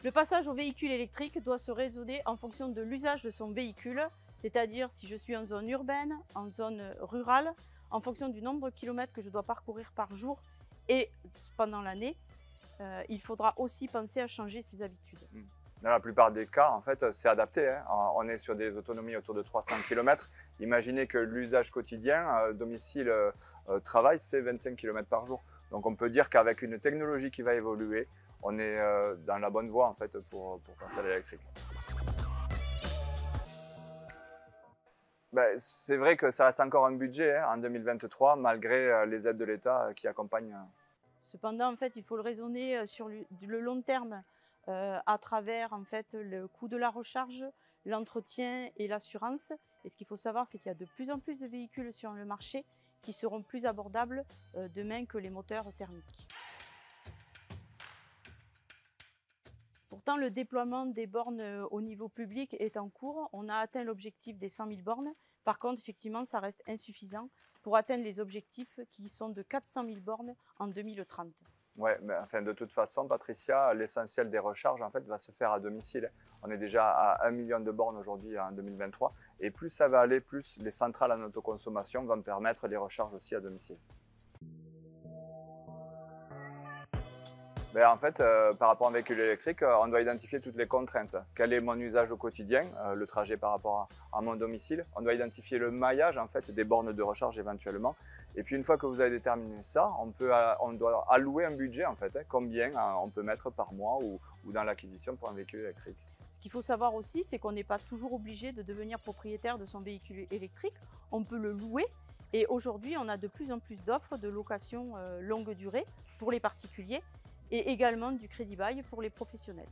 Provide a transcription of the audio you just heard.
Le passage au véhicule électrique doit se raisonner en fonction de l'usage de son véhicule, c'est-à-dire si je suis en zone urbaine, en zone rurale, en fonction du nombre de kilomètres que je dois parcourir par jour et pendant l'année. Il faudra aussi penser à changer ses habitudes. Dans la plupart des cas, en fait, c'est adapté, hein. On est sur des autonomies autour de 300 km. Imaginez que l'usage quotidien, domicile, travail, c'est 25 km par jour. Donc on peut dire qu'avec une technologie qui va évoluer, on est dans la bonne voie en fait, pour passer à l'électrique. Ben, c'est vrai que ça reste encore un budget hein, en 2023, malgré les aides de l'État qui accompagnent. Cependant, en fait, il faut le raisonner sur le long terme à travers en fait, le coût de la recharge, l'entretien et l'assurance. Et ce qu'il faut savoir, c'est qu'il y a de plus en plus de véhicules sur le marché qui seront plus abordables demain que les moteurs thermiques. Pourtant, le déploiement des bornes au niveau public est en cours. On a atteint l'objectif des 100 000 bornes. Par contre, effectivement, ça reste insuffisant pour atteindre les objectifs qui sont de 400 000 bornes en 2030. Ouais, mais enfin, de toute façon, Patricia, l'essentiel des recharges en fait, va se faire à domicile. On est déjà à 1 million de bornes aujourd'hui en 2023. Et plus ça va aller, plus les centrales en autoconsommation vont permettre les recharges aussi à domicile. Ben, en fait, par rapport à un véhicule électrique, on doit identifier toutes les contraintes. Quel est mon usage au quotidien, le trajet par rapport à mon domicile. On doit identifier le maillage en fait, des bornes de recharge éventuellement. Et puis une fois que vous avez déterminé ça, on doit allouer un budget en fait, hein, combien on peut mettre par mois ou dans l'acquisition pour un véhicule électrique. Ce qu'il faut savoir aussi, c'est qu'on n'est pas toujours obligé de devenir propriétaire de son véhicule électrique. On peut le louer. Et aujourd'hui, on a de plus en plus d'offres de location longue durée pour les particuliers et également du crédit bail pour les professionnels.